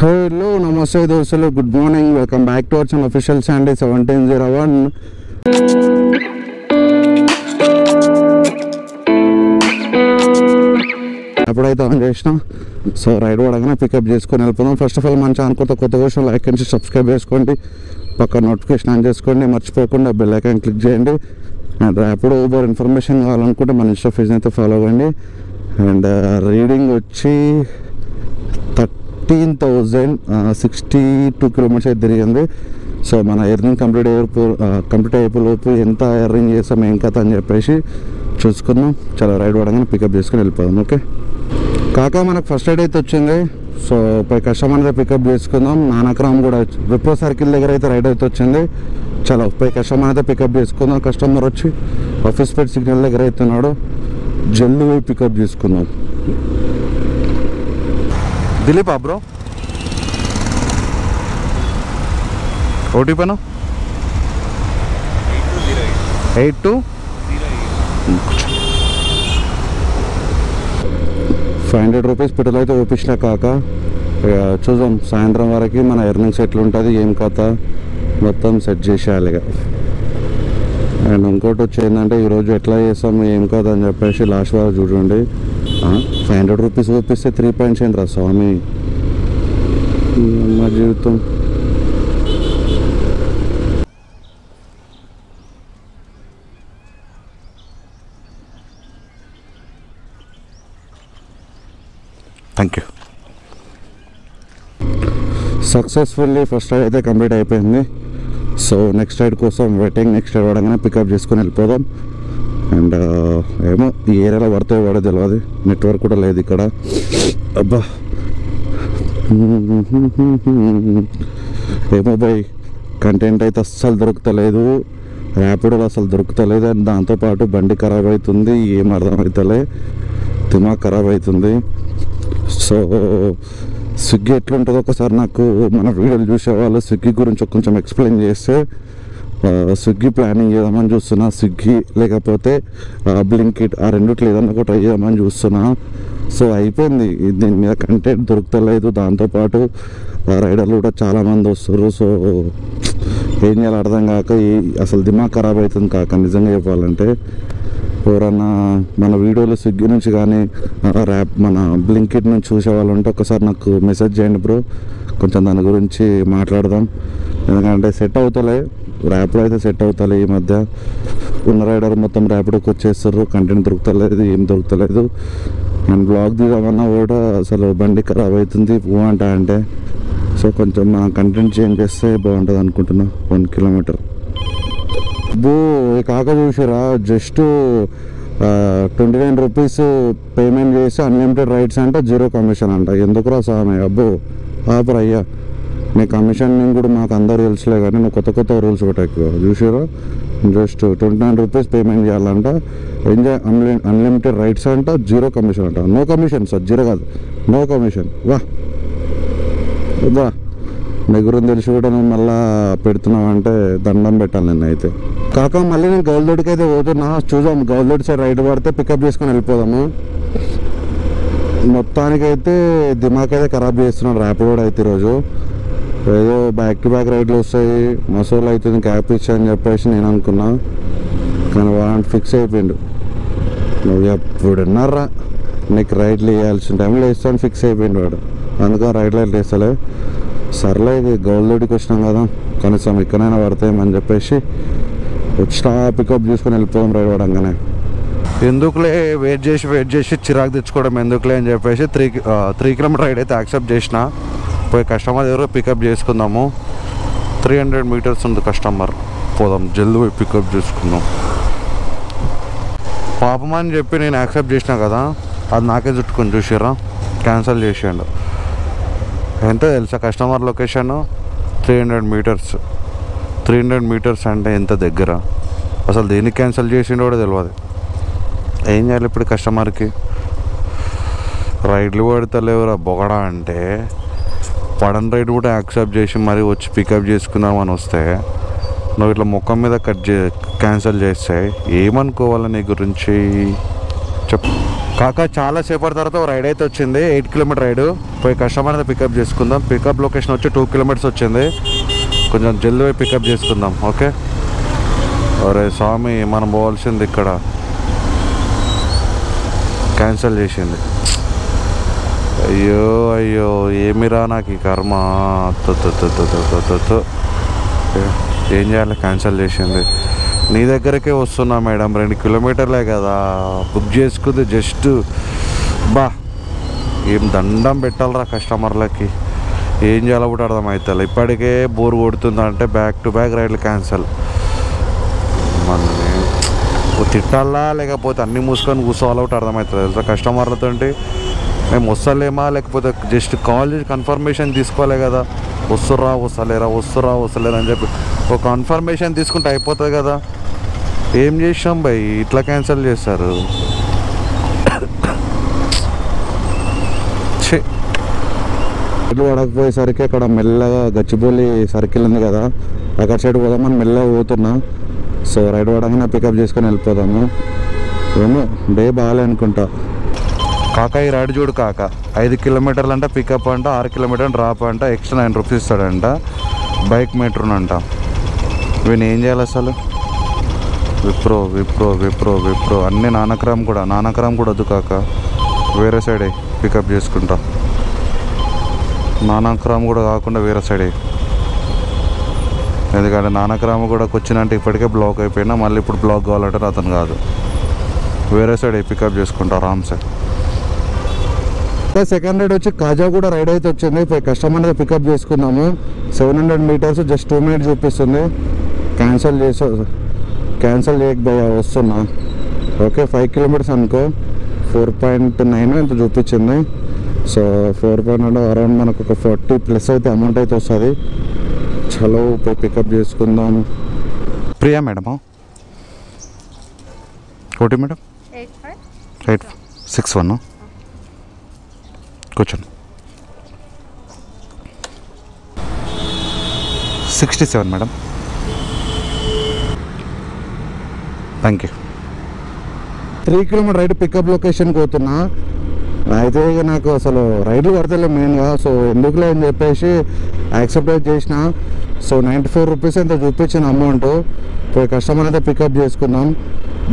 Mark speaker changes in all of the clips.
Speaker 1: Hello నమస్తే దోస్తులు, good morning. Welcome back to our channel official Sunday 1701. ఎప్పుడైతే on చేసినా సో రైడ్ పడగానే పికప్ చేసుకొని వెళ్ళిపోదాం. ఫస్ట్ ఆఫ్ ఆల్ మన ఛానల్ కొత్త కోసం లైక్ అండ్ సబ్స్క్రైబ్ చేసుకోండి, పక్క నోటిఫికేషన్ ఆన్ చేసుకోండి, మర్చిపోకుండా బెల్ ఐకాన్ క్లిక్ చేయండి. అండ్ ర్యాపిడో ఊబర్ ఇన్ఫర్మేషన్ కావాలనుకుంటే మన ఇన్స్టా పేజ్ని అయితే ఫాలో అవ్వండి. అండ్ రీడింగ్ వచ్చి 13,062 కిలోమీటర్స్ అయితే తిరిగింది. సో మన ఎర్నింగ్ కంప్లీట్ అయిపోలోపు ఎంత ఎర్నింగ్ చేస్తాం ఏం కథ అని చెప్పేసి చూసుకుందాం. చాలా రైడ్ పడగానే పికప్ చేసుకుని వెళ్ళిపోదాం. ఓకే కాక మనకు ఫస్ట్ రైడ్ అయితే వచ్చింది. సో పై కస్టమర్ అయితే పికప్ చేసుకుందాం. నానక్రామ్ కూడా విప్రో సర్కిల్ దగ్గర అయితే రైడ్ అయితే వచ్చింది. చాలా పై కస్టమర్ అయితే పికప్ చేసుకుందాం. కస్టమర్ వచ్చి ఆఫీస్ పేట్ సిగ్నల్ దగ్గర అవుతున్నాడు, జల్లు పోయి పికప్ చేసుకుందాం. దిలీపా బ్రో ఓటీపీనా 82,500 రూపీస్ పెట్రోల్ అయితే ఓపించిన కాక. చూద్దాం సాయంత్రం వరకు మన ఎర్నింగ్స్ ఎట్లుంటుంది ఏం కథ మొత్తం సెట్ చేసేయాలి. అండ్ ఇంకోటి వచ్చి ఏంటంటే ఈరోజు ఎట్లా చేస్తాం ఏం కాదు అని చెప్పేసి లాస్ట్ వరకు చూడండి. 500 రూపీస్ ఓపిస్తే 3 పాయింట్స్ ఏంద్రా స్వామి మా జీవితం. Thank you. Successfully first ride అయితే కంప్లీట్ అయిపోయింది. సో నెక్స్ట్ రైడ్ కోసం వెయిటింగ్. నెక్స్ట్ రైడ్ పడగానే పికప్ చేసుకొని వెళ్ళిపోదాం. అండ్ ఏమో ఈ ఏరియాలో పడితే పడే తెలియదు, నెట్వర్క్ కూడా లేదు ఇక్కడ. అబ్బా ఏమో బై కంటెంట్ అయితే అస్సలు దొరుకుతలేదు, ర్యాపిడోలో అసలు దొరుకుతలేదు. అండ్ దాంతోపాటు బండి ఖరాబ్ అవుతుంది, ఏం అర్థమవుతలే, దిమాగ్ ఖరాబ్ అవుతుంది. సో స్విగ్గీ ఎట్లుంటుందో ఒకసారి నాకు మన వీడియోలు చూసేవాళ్ళు స్విగ్గీ గురించి కొంచెం ఎక్స్ప్లెయిన్ చేస్తే స్విగ్గీ ప్లానింగ్ చేద్దామని చూస్తున్నా. స్విగ్గీ లేకపోతే బ్లింకిట్, ఆ రెండిట్లో ఏదన్నా కూడా ట్రై చేద్దామని చూస్తున్నా. సో అయిపోయింది, దీని మీద కంటెంట్ దొరుకుతలేదు. దాంతోపాటు రైడర్లు కూడా చాలామంది వస్తారు. సో ఏం చేయాలో అర్థం కాక అసలు దిమాగ్ ఖరాబ్ అవుతుంది కాక. నిజంగా చెప్పాలంటే ఎవరన్నా మన వీడియోలు స్విగ్గీ నుంచి కానీ మన బ్లింకిట్ నుంచి చూసేవాళ్ళు ఉంటే ఒకసారి నాకు మెసేజ్ చేయండి బ్రో, కొంచెం దాని గురించి మాట్లాడదాం. ఎందుకంటే సెట్ అవుతలే, ర్యాపిడో అయితే సెట్ అవుతలే. ఈ మధ్య ఉన్న రైడర్ మొత్తం ర్యాపిడోకి వచ్చేస్తారు, కంటెంట్ దొరుకుతలేదు, ఏం దొరుకుతలేదు. అండ్ బ్లాగ్ తీద్దామన్నా కూడా అసలు బండి ఖరాబ్ అవుతుంది అంటే. సో కొంచెం మన కంటెంట్ చేంజ్ చేస్తే బాగుంటుంది అనుకుంటున్నా. 1 కిలోమీటర్ బో కాక చూసారా, జస్ట్ 29 రూపీస్ పేమెంట్ చేసి అన్లిమిటెడ్ రైడ్స్ అంట, 0 కమిషన్ అంట. ఎందుకురా సామె అబ్బో ఆపరా అయ్యా, నీ కమిషన్ నేను కూడా మాకు అందరూ తెలుసులే కానీ నువ్వు కొత్త రూల్స్ పెట్టకు. చూసారా, జస్ట్ 29 రూపీస్ పేమెంట్ చేయాలంట, ఎంజాయ్ అన్లిమిటెడ్ రైడ్స్ అంట, 0 కమిషన్ అంట. నో కమిషన్ సార్, 0 కాదు, నో కమిషన్. వా నీ గురించి తెలిసి కూడా నువ్వు మళ్ళీ పెడుతున్నావు అంటే దండం పెట్టాలి నిన్న అయితే కాక. మళ్ళీ నేను గౌల్దొడికి అయితే పోతున్నా. చూద్దాం గౌల్దొడి సైడ్ రైడ్ పడితే పికప్ చేసుకొని వెళ్ళిపోదాము. మొత్తానికైతే దిమాగ్ అయితే ఖరాబ్ చేస్తున్నాడు ర్యాపిడో అయితే ఈరోజు. ఏదో బ్యాక్ టు బ్యాక్ రైడ్లు వస్తాయి, మసోలు అవుతుంది, క్యాప్ ఇచ్చా అని చెప్పేసి నేను అనుకున్నా. కానీ వాడు ఫిక్స్ అయిపోయిండు, నువ్వు ఎప్పుడున్నారా నీకు రైడ్లు వేయాల్సిన టైంలో వేస్తాను ఫిక్స్ అయిపోయిండు వాడు. అందుకని రైడ్లు అయితే వేస్తలే. సర్లే ఇది గౌల్దొడికి వచ్చినాం కదా, కనీసం ఇక్కడైనా పడతాయని చెప్పేసి వచ్చినా పికప్ చేసుకొని వెళ్ళిపోదాం రైడ్ పడంగానే. ఎందుకులే వెయిట్ చేసి చిరాకు తెచ్చుకోవడం ఎందుకులే అని చెప్పేసి 3 కిలోమీటర్ రైడ్ అయితే యాక్సెప్ట్ చేసిన. పోయి కస్టమర్ దగ్గర పికప్ చేసుకుందాము. 300 మీటర్స్ ఉంది కస్టమర్, పోదాం జల్దీ పోయి పికప్ చేసుకుందాం. పాపం అని చెప్పి నేను యాక్సెప్ట్ చేసినా కదా, అది నాకే చుట్టుకొని చూసారా, క్యాన్సిల్ చేసాడు. ఎంత తెలుసా కస్టమర్ లొకేషన్? 300 మీటర్స్. 300 మీటర్స్ అంటే ఎంత దగ్గర, అసలు దేనికి క్యాన్సిల్ చేసిండో కూడా తెలియదు. ఏం చేయాలి ఇప్పుడు కస్టమర్కి? రైడ్లు పడతలేవురా బొగడా అంటే, పడని రైడ్ కూడా యాక్సెప్ట్ చేసి మరీ వచ్చి పికప్ చేసుకుందామని వస్తే నువ్వు ఇట్లా ముఖం మీద క్యాన్సిల్ చేస్తే ఏమనుకోవాలి నీ గురించి? చెప్పు కాకా. చాలా సేపటి తర్వాత రైడ్ అయితే వచ్చింది, 8 కిలోమీటర్ రైడ్. పోయి కస్టమర్ అయితే పికప్ చేసుకుందాం. పికప్ లొకేషన్ వచ్చి 2 కిలోమీటర్స్ వచ్చింది. కొంచెం జల్దీ పోయి పికప్ చేసుకుందాం. ఓకే. అరే స్వామి, మనం పోవాల్సింది ఇక్కడ క్యాన్సిల్ చేసింది. అయ్యో అయ్యో, ఏమిరా నాకు ఈ కర్మ. ఏం చేయాలి, క్యాన్సిల్ చేసింది. నీ దగ్గరకే వస్తున్నా మేడం, 2 కిలోమీటర్లే కదా బుక్ చేసుకుంది. జస్ట్ బా ఏం దండం పెట్టాలరా కస్టమర్లకి. ఏం చేయాలో కూడా అర్థమవుతుంది. ఇప్పటికే బోర్ కొడుతుందంటే బ్యాక్ టు బ్యాక్ రైడ్లు క్యాన్సల్. మన తిట్టాలా లేకపోతే అన్నీ మూసుకొని కూర్చోవాలో ఒకటి అర్థమవుతుంది తెలుసా కస్టమర్లతో. మేము వస్తలేమా లేకపోతే జస్ట్ కాల్ చేసి కన్ఫర్మేషన్ తీసుకోవాలి కదా, వస్తుర్రా వస్తలేరా అని చెప్పి ఒక కన్ఫర్మేషన్ తీసుకుంటే అయిపోతుంది కదా. ఏం చేసాం భయ్, ఇట్లా క్యాన్సిల్ చేస్తారు. ఇల్లు పడకపోయేసరికి అక్కడ మెల్లగా గచ్చిబౌలి సర్కిల్ ఉంది కదా, అక్కడ సైడ్ పోదామని మెల్లగా పోతున్నా. సో రైడ్ పడగానే పికప్ చేసుకొని వెళ్ళిపోదాము. ఏమో డే బాగాలే అనుకుంటా. కాకా ఈ రైడ్ చూడు కాక, 5 కిలోమీటర్లు అంట పికప్ అంట, 6 కిలోమీటర్లు డ్రాప్ అంట, ఎక్స్ట్రా 9 రూపీస్ ఇస్తాడంట. బైక్ మీటర్నంట. వీని ఏం చేయాలి అసలు? విప్రో విప్రో విప్రో విప్రో అన్నీ నానక్రామ్ కూడా వద్దు కాక, వేరే సైడే పికప్ చేసుకుంటా. నానక్రామ్ కూడా కాకుండా వేరే సైడే, ఎందుకంటే నానక్రామ్ కూడా వచ్చినంటే ఇప్పటికే బ్లాక్ అయిపోయినా, మళ్ళీ ఇప్పుడు బ్లాక్ కావాలంటే అతను కాదు. వేరే సైడే పికప్ చేసుకుంటా ఆరామ్సే. సెకండ్ రైడ్ వచ్చి కాజాగూడ రైడ్ అయితే వచ్చింది. పోయి కస్టమర్ అయితే పికప్ చేసుకున్నాము. 700 మీటర్స్, జస్ట్ 2 మినిట్స్ చూపిస్తుంది. క్యాన్సిల్ చేయకపోయా వస్తున్నా. ఓకే 5 కిలోమీటర్స్ అనుకో, 4.9 ఎంత చూపించింది. సో 4.9 అరౌండ్ మనకు ఒక 40+ అయితే అమౌంట్ అయితే వస్తుంది. చలో పోయి పికప్ చేసుకుందాం. ప్రియా మేడమా? ఒకటి మేడం 861 కూర్చోండి. 67 madam. Thank you. 3 kilometre ride pickup లొకేషన్కి పోతున్నా. అయితే ఇక నాకు అసలు రైడ్లు పడతలే మెయిన్గా. సో ఎందుకులే అని చెప్పేసి యాక్సెప్ట్ చేసిన. సో 94 రూపీస్ ఎంత చూపించిన అమౌంట్. పోయి కస్టమర్ అయితే పికప్ చేసుకుందాం.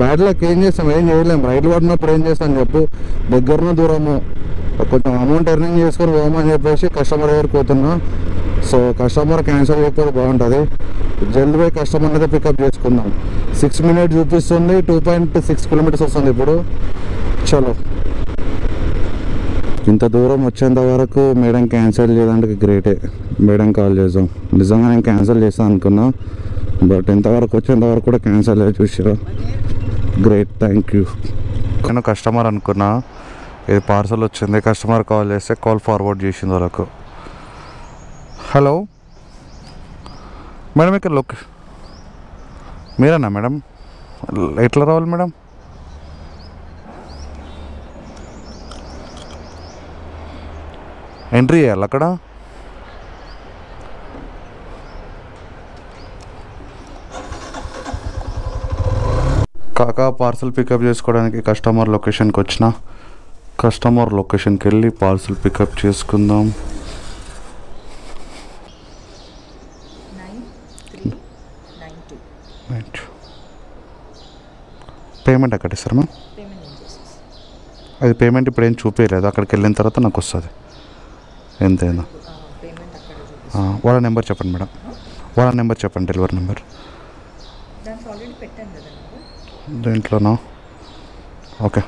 Speaker 1: బ్యాడ్ లక్ ఏం చేస్తాం, ఏం చేయలేం. రైడ్లు పడినప్పుడు ఏం చేస్తాం చెప్పు, దగ్గరనో దూరము కొంచెం అమౌంట్ ఎర్నింగ్ చేసుకొని పోమని చెప్పేసి కస్టమర్ దగ్గరికి పోతున్నా. సో కస్టమర్ క్యాన్సిల్ చేయకపోతే బాగుంటుంది. జల్దీ పోయి కస్టమర్ అయితే పికప్ చేసుకుందాం. 6 మినిట్స్ చూపిస్తుంది, 2.6 కిలోమీటర్స్ వస్తుంది ఇప్పుడు. చలో, ఇంత దూరం వచ్చేంత వరకు మేడం క్యాన్సిల్ చేయడానికి గ్రేటే. మేడం కాల్ చేద్దాం. నిజంగా నేను క్యాన్సిల్ చేస్తాను అనుకున్నా, బట్ ఇంతవరకు వచ్చేంత వరకు కూడా క్యాన్సిల్ అయ్యి చూసారా, గ్రేట్, థ్యాంక్ యూ. నేను కస్టమర్ అనుకున్నా, ఇది పార్సల్ వచ్చింది. కస్టమర్ కాల్ చేస్తే కాల్ ఫార్వర్డ్ చేసింది వాళ్ళకు. హలో మేడం, ఇక్కడ మీరేనా మేడం? ఎట్లా రావాలి మేడం? ఎంట్రీ చేయాలి అక్కడ? కాకా పార్సల్ పికప్ చేసుకోవడానికి కస్టమర్ లొకేషన్కి వచ్చిన. కస్టమర్ లొకేషన్కి వెళ్ళి పార్సల్ పికప్ చేసుకుందాం. 9392. పేమెంట్ ఎక్కడ ఇస్తారు మ్యామ్? అది పేమెంట్ ఇప్పుడు ఏం చూపించలేదు, అక్కడికి వెళ్ళిన తర్వాత నాకు వస్తుంది ఎంతైనా. వాళ్ళ నెంబర్ చెప్పండి మేడం, వాళ్ళ నెంబర్ చెప్పండి, డెలివరీ నెంబర్. దీంట్లోనా? ఓకే.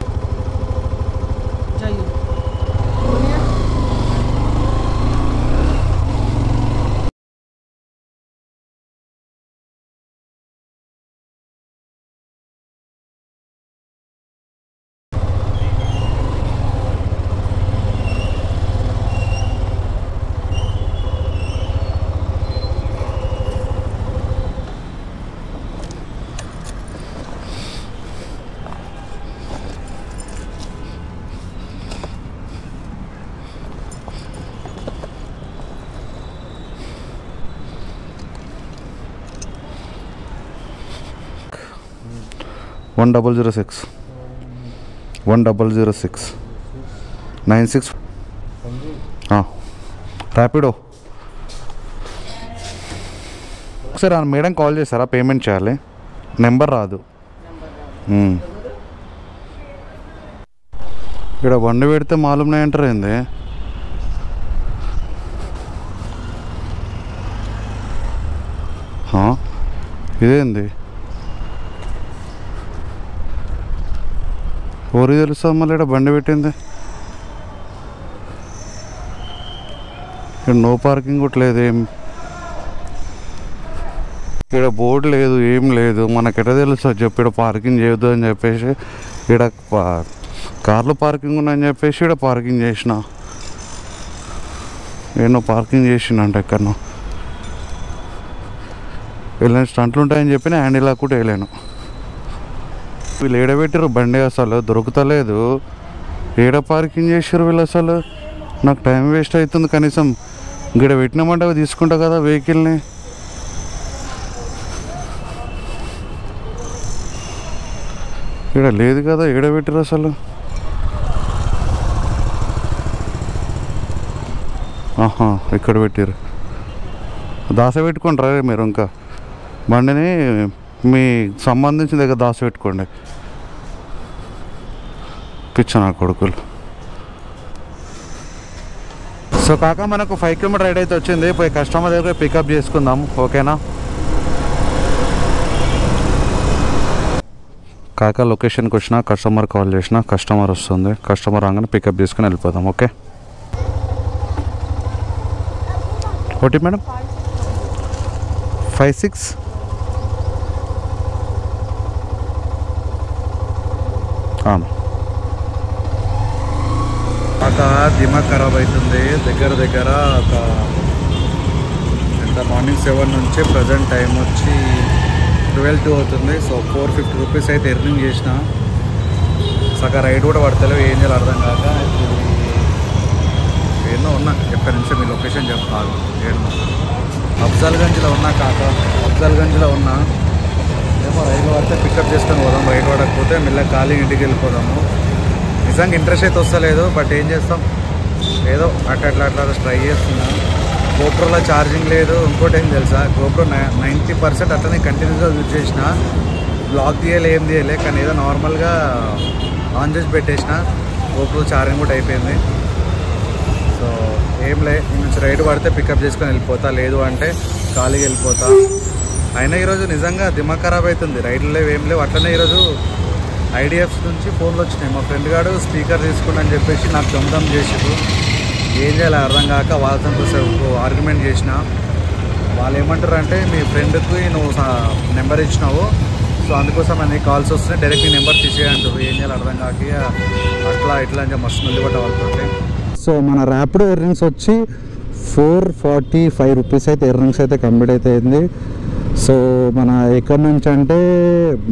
Speaker 1: $1006. 1006 96 ర్యాపిడో. ఒకసారి ఆ మేడం కాల్ చేస్తారా, పేమెంట్ చేయాలి, నెంబర్ రాదు. ఇక్కడ బండి పెడితే మాలూమ్నే అంటారు ఏంది. ఇదేంది ఊరి తెలుసా మళ్ళీ ఇక్కడ బండి పెట్టింది. ఇక్కడ నో పార్కింగ్ కూడా లేదు, ఏం ఇక్కడ బోర్డు లేదు, ఏం లేదు. మనకెట తెలుసు చెప్పి ఇక్కడ పార్కింగ్ చేయొద్దు అని చెప్పేసి, ఇక్కడ కార్లు పార్కింగ్ ఉన్నాయని చెప్పేసి ఇక్కడ పార్కింగ్ చేసిన. ఏమో పార్కింగ్ చేసిండంట ఎక్కడనో. వెళ్ళిన స్టంట్లు ఉంటాయని చెప్పి హ్యాండిల్ కూడా వేయలేను. వీళ్ళు ఏడబెట్టారు బండి, అసలు దొరుకుతలేదు. ఏడ పార్కింగ్ చేసారు వీళ్ళు, అసలు నాకు టైం వేస్ట్ అవుతుంది. కనీసం ఇక్కడ పెట్టినామంటే తీసుకుంటా కదా వెహికల్ని. ఇక్కడ లేదు కదా, ఏడబెట్టారు అసలు. ఇక్కడ పెట్టారు. దాస పెట్టుకుంటారా మీరు, ఇంకా బండిని మీ సంబంధించిన దగ్గర దాస పెట్టుకోండి. పిచ్చ నా కొడుకులు. సో కాక మనకు 5 కిలోమీటర్ రైడ్ అయితే వచ్చింది. పోయి కస్టమర్ దగ్గర పికప్ చేసుకుందాం, ఓకేనా. కాక లొకేషన్కి వచ్చిన, కస్టమర్ కాల్ చేసిన, కస్టమర్ వస్తుంది. కస్టమర్ రాగానే పికప్ చేసుకుని వెళ్ళిపోదాం, ఓకే. ఓటీ మేడం 56 కాక దిమాగ్ ఖరాబ్ అవుతుంది. దగ్గర దగ్గర ఒక ఎంత మార్నింగ్ 7 నుంచి ప్రజెంట్ టైం వచ్చి 12 అవుతుంది. సో 450 రూపీస్ అయితే ఎర్నింగ్ చేసిన. సగం రైడ్ కూడా పడతలేవు, ఏం చేయాలి అర్థం కాక ఎన్నో ఉన్నా. ఎక్కడి నుంచి మీ లొకేషన్ చెప్తాను. అఫ్జల్గంజ్లో ఉన్నా కాక, అఫ్జల్గంజ్లో ఉన్నా. ఏమో రైలు పడితే పికప్ చేసుకొని పోదాం, రైలు పడకపోతే మెల్లగా ఖాళీ ఇంటికి వెళ్ళిపోదాము. నిజంగా ఇంట్రెస్ట్ అయితే వస్తలేదు, బట్ ఏం చేస్తాం, ఏదో అట్లా ట్రై చేస్తున్నా. గోప్రోలో ఛార్జింగ్ లేదు. ఇంకోటి ఏం తెలుసా, గోప్రో 90% అట్లనే కంటిన్యూస్గా యూజ్ చేసిన. బ్లాక్ తీయలే, ఏం తీయలే, కానీ ఏదో నార్మల్గా ఆన్ చేసి పెట్టేసిన. గోప్రో ఛార్జింగ్ కూడా అయిపోయింది. సో ఏం లే, నుంచి రైడ్ పడితే పికప్ చేసుకొని వెళ్ళిపోతా, లేదు అంటే ఖాళీగా వెళ్ళిపోతా. అయినా ఈరోజు నిజంగా దిమాగ్ ఖరాబ్ అవుతుంది. రైడ్లు లేవు, ఏం లేవు. అట్లనే ఈరోజు ఐడిఎఫ్స్ నుంచి ఫోన్లు వచ్చినాయి. మా ఫ్రెండ్ గారు స్పీకర్ తీసుకుని చెప్పేసి నాకు దమ్దమ్ చేసారు. ఏం చేయాలి అర్థం కాక వాళ్ళతో ఆర్గ్యుమెంట్ చేసిన. వాళ్ళు ఏమంటారు అంటే, మీ ఫ్రెండ్కి నువ్వు నెంబర్ ఇచ్చినావు, సో అందుకోసం అన్ని కాల్స్ వస్తున్నాయి, డైరెక్ట్ నీ నెంబర్ తీసేయంటారు. ఏం చేయాలి అర్థం కాక అట్లా ఇట్లా అని మస్తు మంది పడ్డ వాళ్ళతో. సో మన ర్యాపిడో ఎర్నింగ్స్ వచ్చి 445 రూపీస్ అయితే ఎర్నింగ్స్ అయితే కంప్లీట్ అయితే అయింది. సో మన ఎక్కడి నుంచి అంటే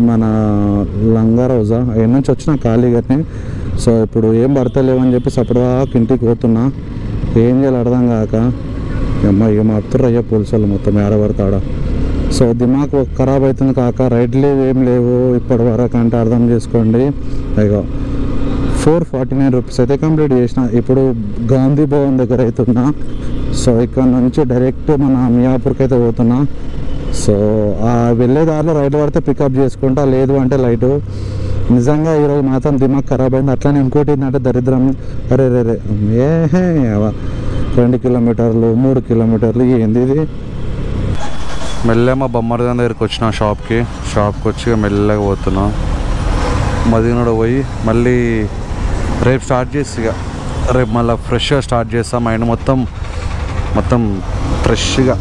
Speaker 1: మన లంగారోజా ఎక్కడి నుంచి వచ్చిన ఖాళీగానే. సో ఇప్పుడు ఏం పడతలేవని చెప్పి సపరేట్గా ఇంటికి పోతున్నా. ఏం చేయాలి అర్థం కాక ఏం అత్తురయ్యా పోలీసులు మొత్తం ఏడబడతాడ. సో దిమాగ్ ఖరాబ్ అవుతుంది కాక, రైడ్లు ఏం లేవు ఇప్పటి వరకు అంటే అర్థం చేసుకోండి. ఇగో 449 రూపీస్ అయితే కంప్లీట్ చేసిన. ఇప్పుడు గాంధీ భవన్ దగ్గర అవుతున్నా. సో ఇక్కడ నుంచి డైరెక్ట్ మన మియాపూర్కి అయితే పోతున్నా. సో ఆ వెళ్ళే దారిలో రైడ్ పడితే పికప్ చేసుకుంటా, లేదు అంటే లైటు. నిజంగా ఈరోజు మాత్రం దిమాగ్ ఖరాబ్ అయింది. అట్లనే ఇంకోటి ఏంటంటే దరిద్రం, అరే 2 కిలోమీటర్లు 3 కిలోమీటర్లు ఏంది ఇది. మెల్లగా మా బొమ్మర్దాన్ దగ్గరికి వచ్చిన షాప్కి వచ్చి మెల్లగా పోతున్నా. మదీనాలో పోయి మళ్ళీ రేపు స్టార్ట్ చేసి ఇక రేపు మళ్ళీ ఫ్రెష్గా స్టార్ట్ చేస్తాం. మైండ్ మొత్తం ఫ్రెష్గా